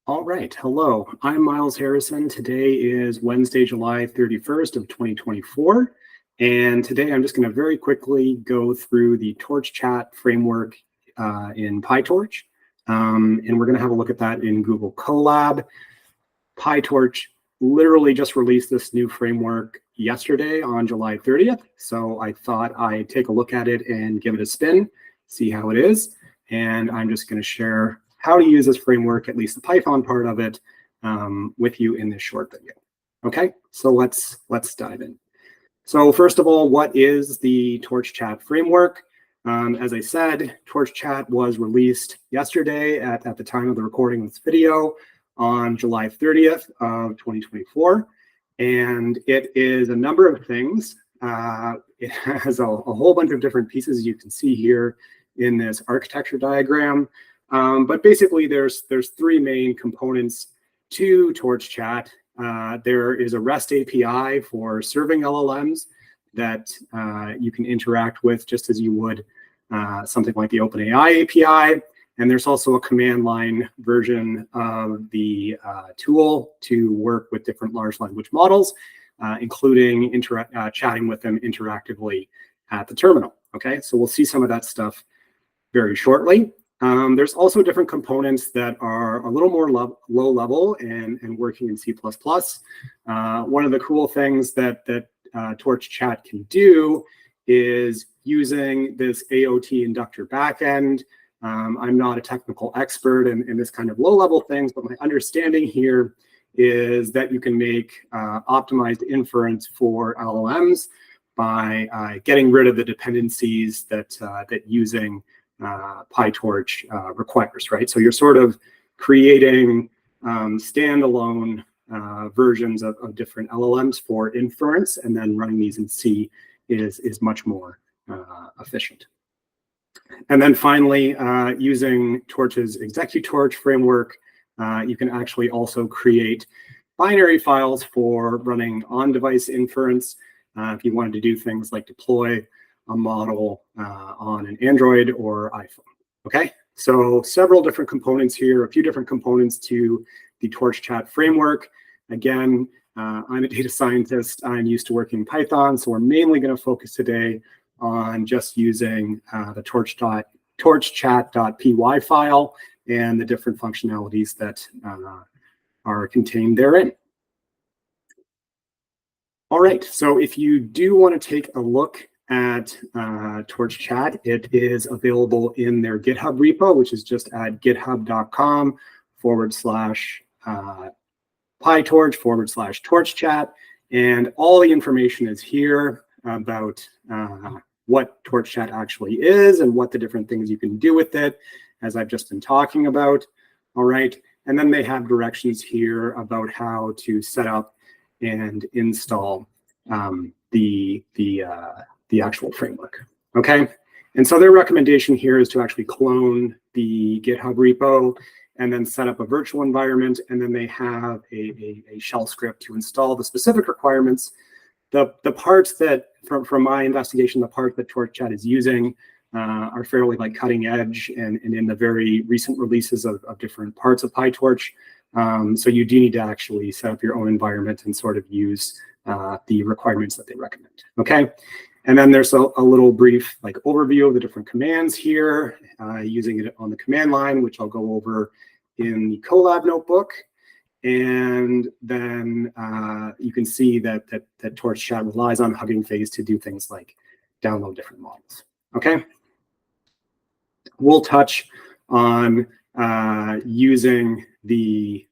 All right, hello, I'm Myles Harrison. Today is Wednesday, July 31st of 2024. And today I'm just gonna very quickly go through the Torchchat framework in PyTorch. And we're gonna have a look at that in Google Colab. PyTorch literally just released this new framework yesterday on July 30th. So I thought I'd take a look at it and give it a spin, see how it is. And I'm just gonna share how to use this framework, at least the Python part of it, with you in this short video. Okay, so let's dive in. So first of all, what is the Torchchat framework? As I said, Torchchat was released yesterday at the time of the recording of this video on July 30th of 2024. And it is a number of things. It has a whole bunch of different pieces you can see here in this architecture diagram. But basically, there's three main components to Torchchat. There is a REST API for serving LLMs that you can interact with just as you would something like the OpenAI API. And there's also a command line version of the tool to work with different large language models, including chatting with them interactively at the terminal. Okay, so we'll see some of that stuff very shortly. There's also different components that are a little more low level and working in C++. One of the cool things that Torchchat can do is using this AOT inductor backend. I'm not a technical expert in this kind of low level things, but my understanding here is that you can make optimized inference for LLMs by getting rid of the dependencies that using PyTorch requires, right? So you're sort of creating standalone versions of different LLMs for inference, and then running these in C is much more efficient. And then finally, using Torch's executorch framework, you can actually also create binary files for running on-device inference if you wanted to do things like deploy a model on an Android or iPhone. Okay, so several different components here, a few different components to the Torchchat framework. Again, I'm a data scientist. I'm used to working in Python, so we're mainly going to focus today on just using the torchchat.py file and the different functionalities that are contained therein. All right, so if you do want to take a look at Torchchat, it is available in their GitHub repo, which is just at github.com/pytorch/torchchat. And all the information is here about what Torchchat actually is and what the different things you can do with it, as I've just been talking about. All right, and then they have directions here about how to set up and install the actual framework. Okay, and so their recommendation here is to actually clone the GitHub repo and then set up a virtual environment, and then they have a shell script to install the specific requirements. The parts that, from my investigation, the parts that Torchchat is using are fairly like cutting edge and in the very recent releases of different parts of PyTorch. So you do need to actually set up your own environment and sort of use the requirements that they recommend. Okay, and then there's a little brief like overview of the different commands here, using it on the command line, which I'll go over in the Colab notebook. And then you can see that Torchchat relies on Hugging Face to do things like download different models. Okay, we'll touch on using the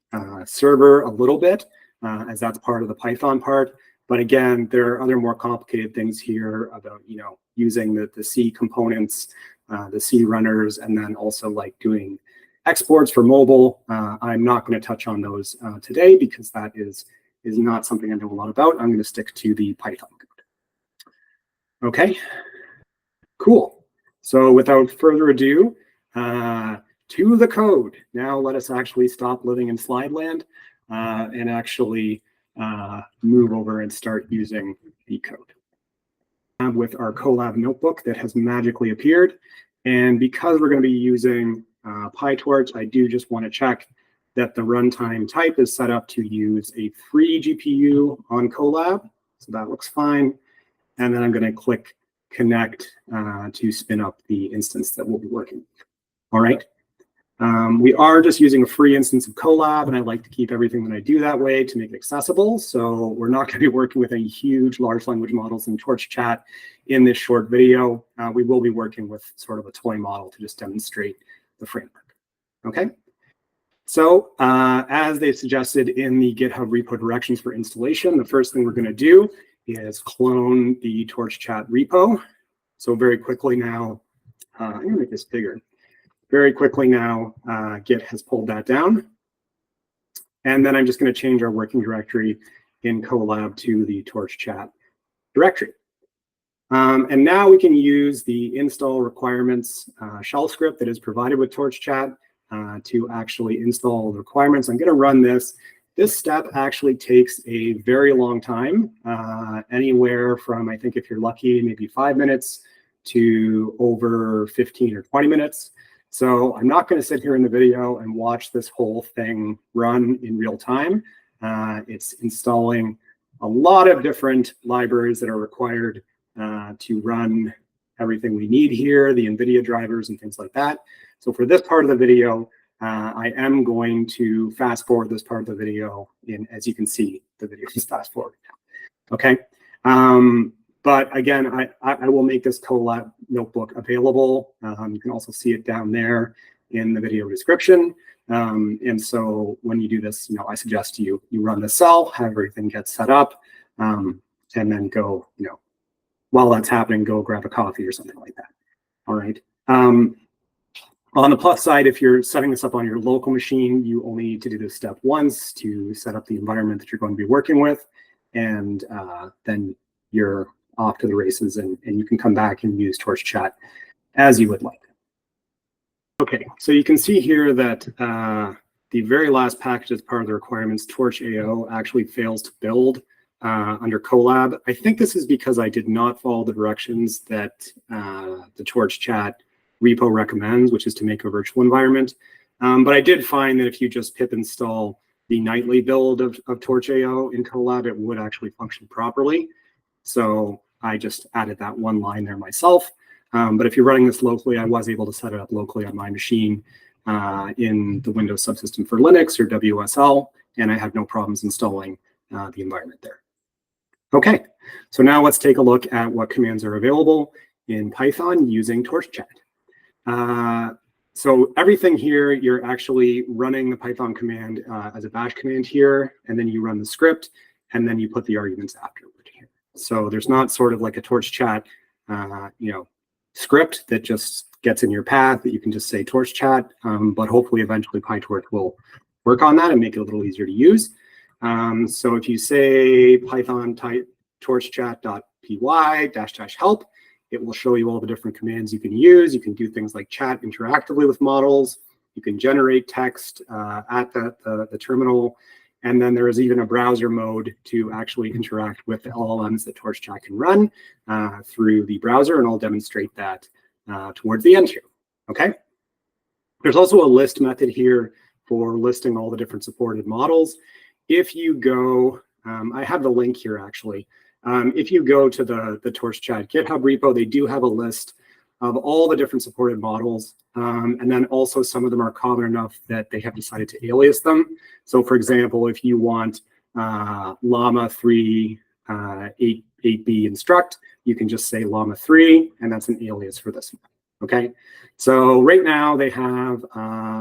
server a little bit, as that's part of the Python part. But again, there are other more complicated things here about, using the C components, the C runners, and then also like doing exports for mobile. I'm not going to touch on those today because that is not something I know a lot about. I'm going to stick to the Python code. Okay, cool. So without further ado, to the code. Now let us actually stop living in slide land and actually move over and start using the code. With our Colab notebook that has magically appeared. And because we're going to be using PyTorch, I do just want to check that the runtime type is set up to use a free GPU on Colab. So that looks fine. And then I'm going to click connect to spin up the instance that we'll be working with. All right. We are just using a free instance of Colab, and I like to keep everything that I do that way to make it accessible. So we're not going to be working with any huge large language models in Torchchat in this short video. We will be working with sort of a toy model to just demonstrate the framework. Okay. So as they suggested in the GitHub repo directions for installation, the first thing we're going to do is clone the Torchchat repo. So very quickly now, I'm going to make this bigger. Very quickly now, Git has pulled that down. And then I'm just going to change our working directory in Colab to the Torchchat directory. And now we can use the install requirements shell script that is provided with Torchchat to actually install the requirements. I'm going to run this. This step actually takes a very long time, anywhere from, I think if you're lucky, maybe 5 minutes to over 15 or 20 minutes. So I'm not going to sit here in the video and watch this whole thing run in real time. It's installing a lot of different libraries that are required to run everything we need here, the NVIDIA drivers and things like that. So for this part of the video, I am going to fast forward this part of the video. As you can see, the video is fast forward now. Okay. But again, I will make this Colab notebook available. You can also see it down there in the video description. And so when you do this, I suggest you run the cell, have everything get set up, and then go, while that's happening, go grab a coffee or something like that. All right. On the plus side, if you're setting this up on your local machine, you only need to do this step once to set up the environment that you're going to be working with. And then you're off to the races, and you can come back and use Torchchat as you would like. Okay, so you can see here that the very last package as part of the requirements, Torch.ao, actually fails to build under Colab. I think this is because I did not follow the directions that the Torchchat repo recommends, which is to make a virtual environment. But I did find that if you just pip install the nightly build of Torch.ao in Colab, it would actually function properly. So I just added that one line there myself. But if you're running this locally, I was able to set it up locally on my machine in the Windows subsystem for Linux or WSL, and I had no problems installing the environment there. Okay, so now let's take a look at what commands are available in Python using Torchchat. So everything here, you're actually running the Python command as a bash command here, and then you run the script, and then you put the arguments afterward here. So there's not sort of like a Torchchat, script that just gets in your path that you can just say Torchchat, but hopefully eventually PyTorch will work on that and make it a little easier to use. So if you say Python type torchchat.py -- help, it will show you all the different commands you can use. You can do things like chat interactively with models. You can generate text at the terminal. And then there is even a browser mode to actually interact with the LLMs that Torchchat can run through the browser. And I'll demonstrate that towards the end here. Okay. There's also a list method here for listing all the different supported models. If you go, I have the link here actually. If you go to the Torchchat GitHub repo, they do have a list of all the different supported models. And then also some of them are common enough that they have decided to alias them. So for example, if you want Llama 3 8B instruct, you can just say Llama 3, and that's an alias for this one. Okay, so right now they have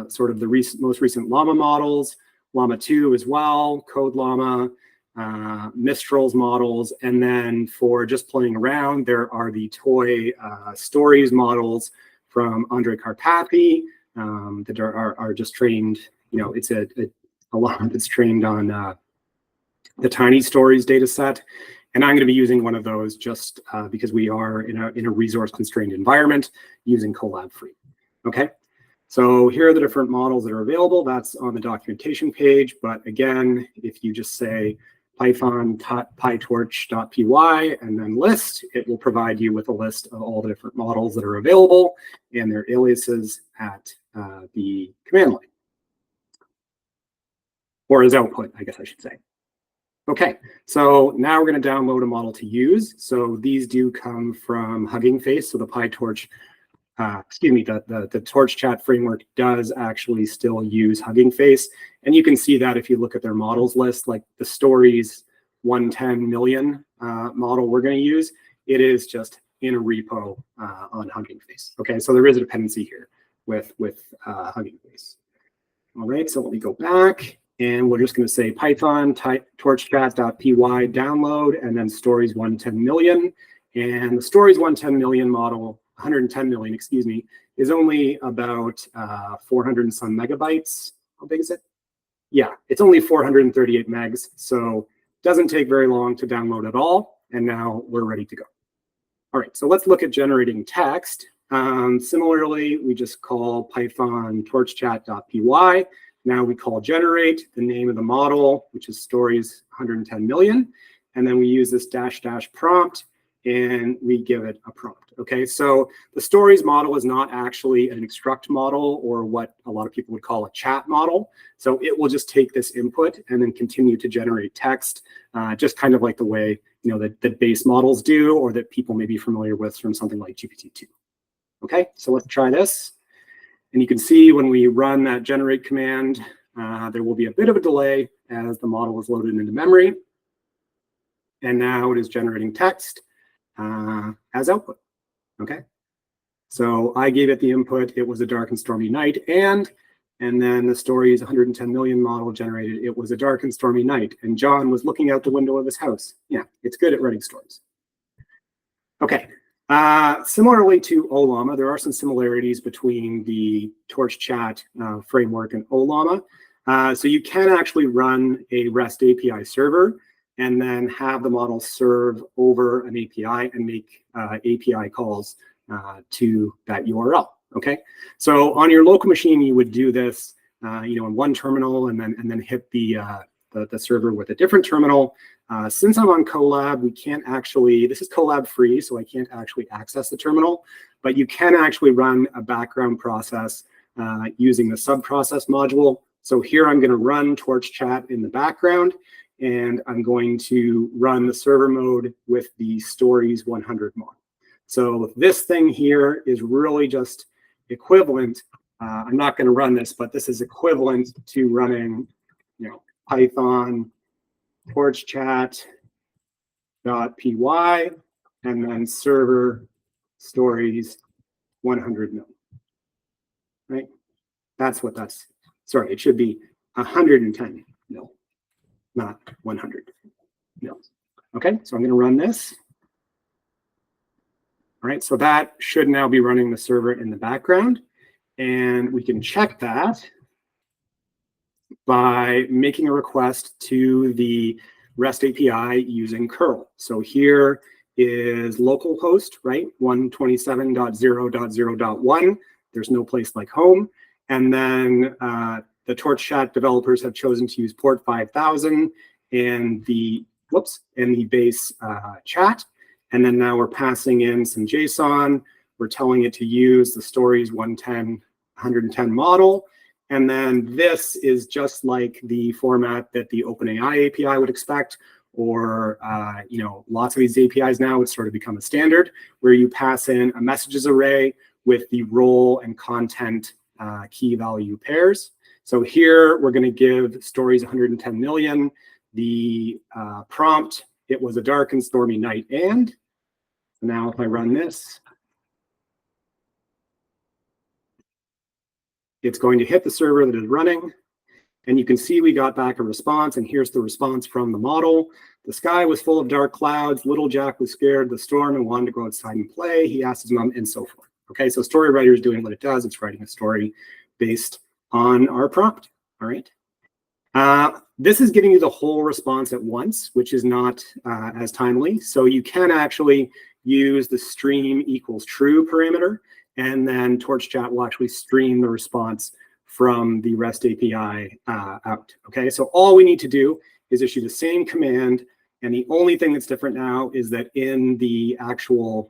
sort of the most recent Llama models, Llama 2 as well, Code Llama, Mistral's models, and then for just playing around, there are the toy stories models from Andrei Karpathy that are just trained. It's a lot that's trained on the Tiny Stories data set, and I'm going to be using one of those just because we are in a resource constrained environment using Colab free. Okay. So here are the different models that are available. That's on the documentation page. But again, if you just say Python pytorch.py and then list, it will provide you with a list of all the different models that are available and their aliases at the command line. or as output, I guess I should say. Okay, so now we're going to download a model to use. So these do come from Hugging Face. So the PyTorch, the Torchchat framework does actually still use Hugging Face. And you can see that if you look at their models list, like the stories 110 million model we're going to use, it is just in a repo on Hugging Face. Okay, so there is a dependency here with Hugging Face. All right, so let me go back. And we're just going to say Python torchchat.py download, and then stories 110 million. And the stories 110 million model, 110 million, excuse me, is only about 400 and some megabytes. How big is it? Yeah, it's only 438 megs. So it doesn't take very long to download at all. And now we're ready to go. All right, so let's look at generating text. Similarly, we just call Python torchchat.py. Now we call generate, the name of the model, which is stories 110 million. And then we use this -- prompt, and we give it a prompt. Okay, so the stories model is not actually an extract model or what a lot of people would call a chat model. So it will just take this input and then continue to generate text, just kind of like the way that base models do, or that people may be familiar with from something like GPT-2. Okay, so let's try this. And you can see when we run that generate command, there will be a bit of a delay as the model is loaded into memory. And now it is generating text as output. Okay. So I gave it the input. It was a dark and stormy night. And then the stories 110 million model generated, it was a dark and stormy night. And John was looking out the window of his house. Yeah, it's good at writing stories. Okay. Similarly to Ollama, there are some similarities between the Torchchat framework and Ollama. So you can actually run a REST API server and then have the model serve over an API and make API calls to that URL. Okay, so on your local machine, you would do this, in one terminal, and then hit the server with a different terminal. Since I'm on Colab, we can't actually, this is Colab free, so I can't actually access the terminal, but you can actually run a background process using the subprocess module. So here I'm going to run Torchchat in the background, and I'm going to run the server mode with the stories 100 mod. So this thing here is really just equivalent. I'm not going to run this, but this is equivalent to running, Python torchchat.py and then server stories 100 mil. Right? That's what that's. Sorry, it should be 110 mil, not 100 mil. Okay, so I'm going to run this. All right, so that should now be running the server in the background. And we can check that by making a request to the REST API using curl. So here is localhost, right? 127.0.0.1. There's no place like home. And then the Torchchat developers have chosen to use port 5000 and the base chat. And then now we're passing in some JSON. We're telling it to use the stories 110 model. And then this is just like the format that the OpenAI API would expect, or lots of these APIs now, it's sort of become a standard where you pass in a messages array with the role and content key value pairs. So here we're going to give stories 110 million. The prompt, it was a dark and stormy night. And now if I run this, it's going to hit the server that is running. And you can see we got back a response. And here's the response from the model. The sky was full of dark clouds. Little Jack was scared of the storm and wanted to go outside and play. He asked his mom, and so forth. Okay, so story writer is doing what it does. It's writing a story based on our prompt. All right. This is giving you the whole response at once, which is not as timely. So you can actually use the stream equals true parameter, and then Torchchat will actually stream the response from the REST API out. Okay, so all we need to do is issue the same command, and the only thing that's different now is that in the actual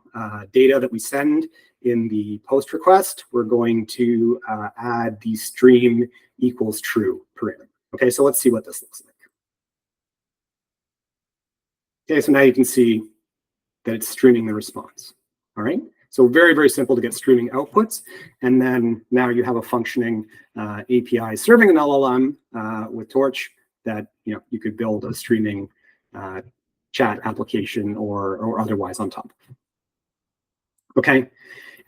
data that we send in the post request, we're going to add the stream equals true parameter. Okay, so let's see what this looks like. Okay, so now you can see that it's streaming the response. All right, so very, very simple to get streaming outputs. And then now you have a functioning API serving an LLM with Torch that you could build a streaming chat application or otherwise on top. Okay,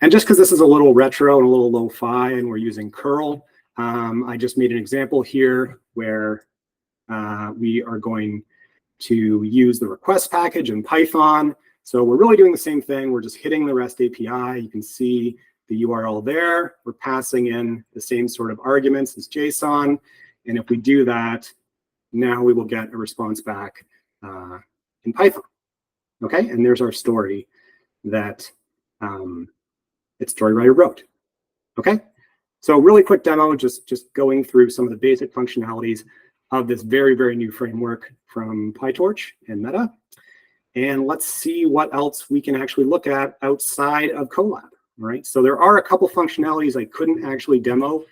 and just because this is a little retro and a little lo-fi and we're using curl, I just made an example here where we are going to use the request package in Python. So we're really doing the same thing. We're just hitting the REST API. You can see the URL there. We're passing in the same sort of arguments as JSON. And if we do that, now we will get a response back in Python. Okay, and there's our story that StoryWriter wrote. Okay, so really quick demo, just going through some of the basic functionalities of this very, very new framework from PyTorch and Meta. And let's see what else we can actually look at outside of Colab. All right, so there are a couple functionalities I couldn't actually demo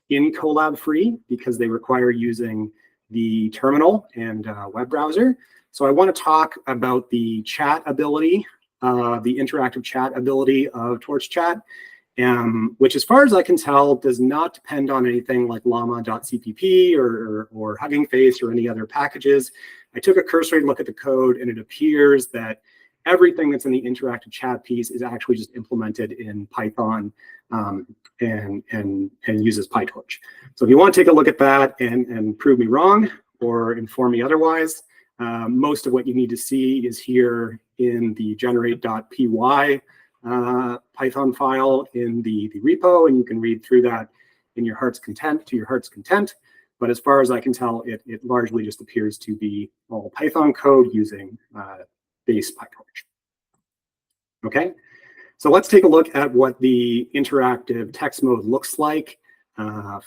in Colab free because they require using the terminal and web browser. So I want to talk about the chat ability, the interactive chat ability of Torchchat, which as far as I can tell does not depend on anything like llama.cpp or Hugging Face or any other packages. I took a cursory look at the code and it appears that everything that's in the interactive chat piece is actually just implemented in Python and uses PyTorch. So if you want to take a look at that and prove me wrong or inform me otherwise, most of what you need to see is here in the generate.py Python file in the repo, and you can read through that in your heart's content, to your heart's content. But as far as I can tell, it largely just appears to be all Python code using base PyTorch. Okay, so let's take a look at what the interactive text mode looks like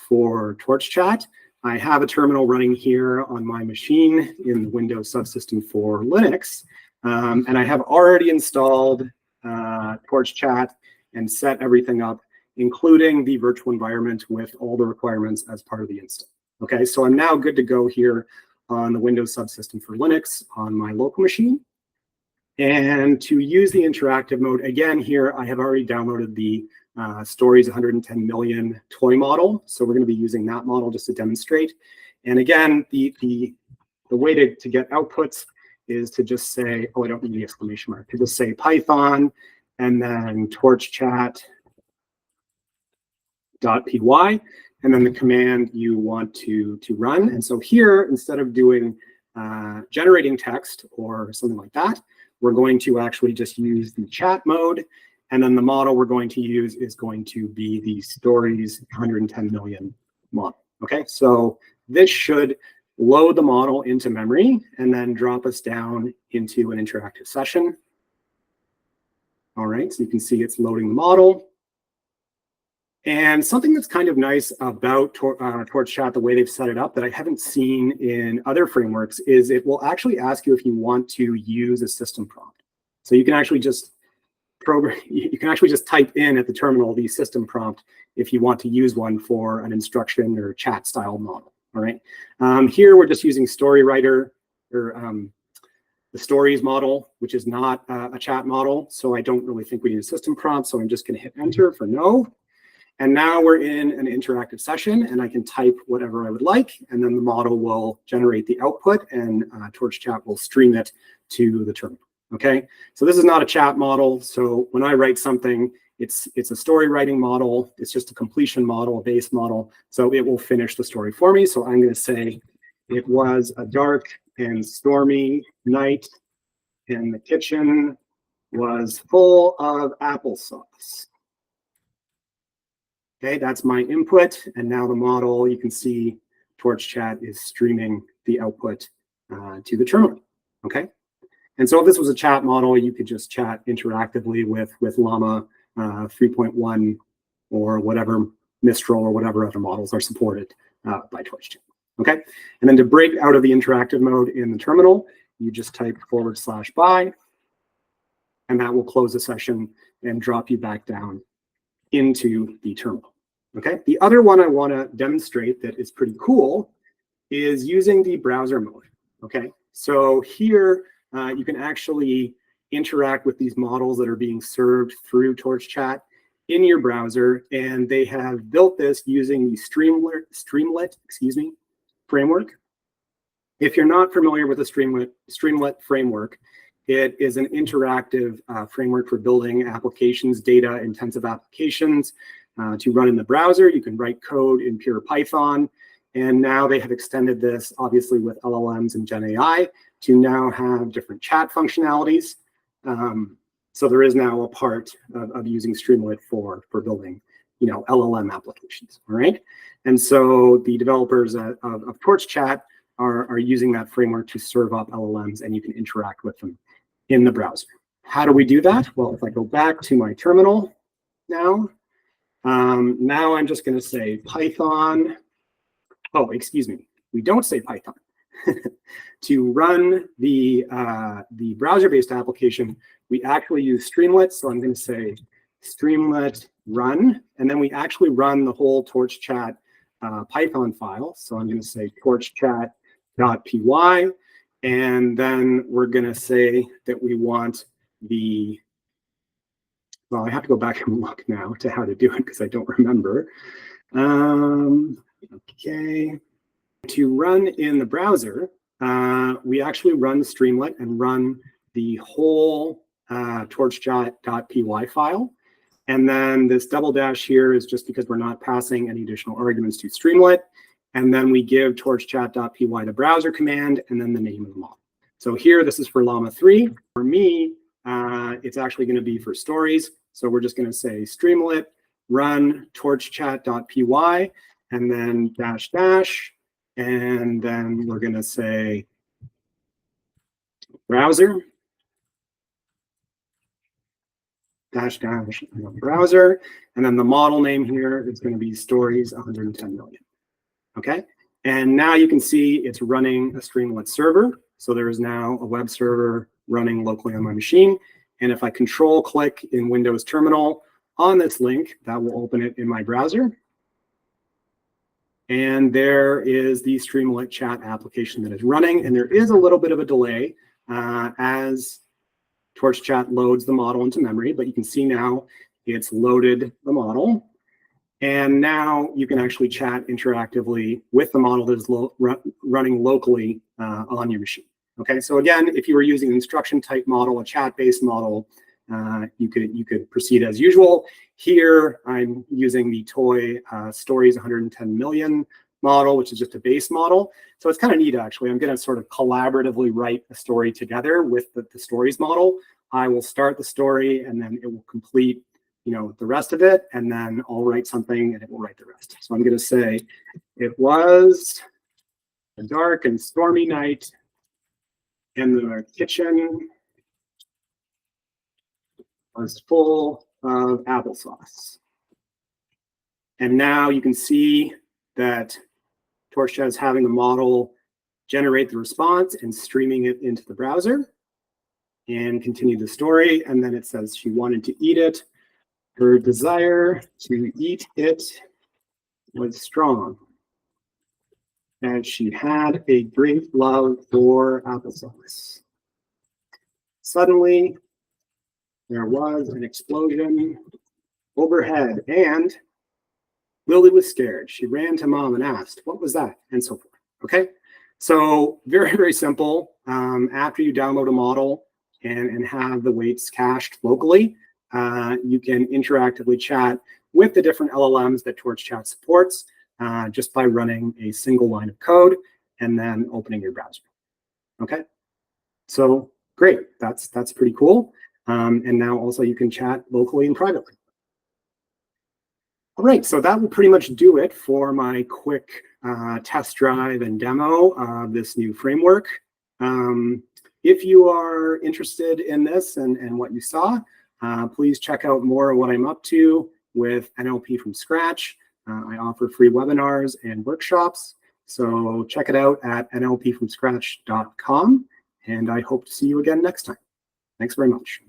for Torchchat. I have a terminal running here on my machine in the Windows subsystem for Linux, and I have already installed Torchchat and set everything up, including the virtual environment with all the requirements as part of the install. Okay, so I'm now good to go here on the Windows subsystem for Linux on my local machine. And to use the interactive mode, again, here I have already downloaded the Stories 110 million toy model. So we're going to be using that model just to demonstrate. And again, the way to get outputs is to just say, oh, I don't need the exclamation mark, to just say Python and then torchchat.py, and then the command you want to run. And so here, instead of doing generating text or something like that, we're going to actually just use the chat mode. And then the model we're going to use is going to be the Stories 110 million model. Okay, so this should load the model into memory and then drop us down into an interactive session. All right, so you can see it's loading the model. And something that's kind of nice about Torchchat, the way they've set it up that I haven't seen in other frameworks, is it will actually ask you if you want to use a system prompt. So you can actually just type in at the terminal the system prompt if you want to use one for an instruction or chat style model. All right. Here we're just using StoryWriter or the stories model, which is not a chat model. So I don't really think we need a system prompt. So I'm just going to hit enter for no. And now we're in an interactive session and I can type whatever I would like. And then the model will generate the output and Torchchat will stream it to the terminal. Okay, so this is not a chat model. So when I write something, it's a story writing model. It's just a completion model, a base model. So it will finish the story for me. So I'm going to say it was a dark and stormy night and the kitchen was full of applesauce. Okay, that's my input. And now the model, you can see Torchchat is streaming the output to the terminal. Okay. And so if this was a chat model, you could just chat interactively with Llama 3.1 or whatever Mistral or whatever other models are supported by Torchchat. Okay. And then to break out of the interactive mode in the terminal, you just type /by, and that will close the session and drop you back down into the terminal. Okay. The other one I want to demonstrate that is pretty cool is using the browser mode. Okay, so here you can actually interact with these models that are being served through Torchchat in your browser, and they have built this using the Streamlit framework. If you're not familiar with the Streamlit framework, it is an interactive framework for building applications, data-intensive applications to run in the browser. You can write code in pure Python, and now they have extended this, obviously, with LLMs and GenAI to now have different chat functionalities. So there is now a part of using Streamlit for building, LLM applications. All right, and so the developers of Torchchat are using that framework to serve up LLMs, and you can interact with them in the browser. How do we do that? Well, if I go back to my terminal now, now I'm just going to say Python. Oh, excuse me. We don't say Python. To run the browser-based application, we actually use Streamlit. So I'm going to say Streamlit run, and then we actually run the whole Torchchat Python file. So I'm going to say torchchat.py, and then we're going to say that we want the, well, I have to go back and look now to how to do it because I don't remember. Okay. To run in the browser, we actually run Streamlit and run the whole torchchat.py file. And then this double dash here is just because we're not passing any additional arguments to Streamlit. And then we give torchchat.py the browser command and then the name of the model. So here, this is for Llama 3. For me, it's actually going to be for stories. So we're just going to say Streamlit run torchchat.py and then dash dash. And then we're going to say browser dash dash browser. And then the model name here is going to be stories 110 million. Okay. And now you can see it's running a Streamlit server. So there is now a web server running locally on my machine. And if I control click in Windows Terminal on this link, that will open it in my browser. And there is the Streamlit chat application that is running. And there is a little bit of a delay as Torchchat loads the model into memory, but you can see now it's loaded the model. And now you can actually chat interactively with the model that is running locally on your machine. Okay, so again, if you were using an instruction type model, a chat-based model, you could proceed as usual. Here, I'm using the toy stories 110 million model, which is just a base model. So it's kind of neat, actually. I'm going to sort of collaboratively write a story together with the stories model. I will start the story, and then it will complete, the rest of it, and then I'll write something, and it will write the rest. So I'm going to say, it was a dark and stormy night in the kitchen was full of applesauce. And now you can see that Torchchat is having the model generate the response and streaming it into the browser and continue the story. And then it says she wanted to eat it. Her desire to eat it was strong, and she had a great love for applesauce. Suddenly, there was an explosion overhead, and Lily was scared. She ran to mom and asked, "What was that?" and so forth. Okay, so very, very simple. After you download a model and have the weights cached locally, you can interactively chat with the different LLMs that Torchchat supports just by running a single line of code and then opening your browser. Okay, so great. That's pretty cool. And now also you can chat locally and privately. All right, so that will pretty much do it for my quick test drive and demo of this new framework. If you are interested in this and what you saw, please check out more of what I'm up to with NLP from scratch. I offer free webinars and workshops, so check it out at nlpfromscratch.com, and I hope to see you again next time. Thanks very much.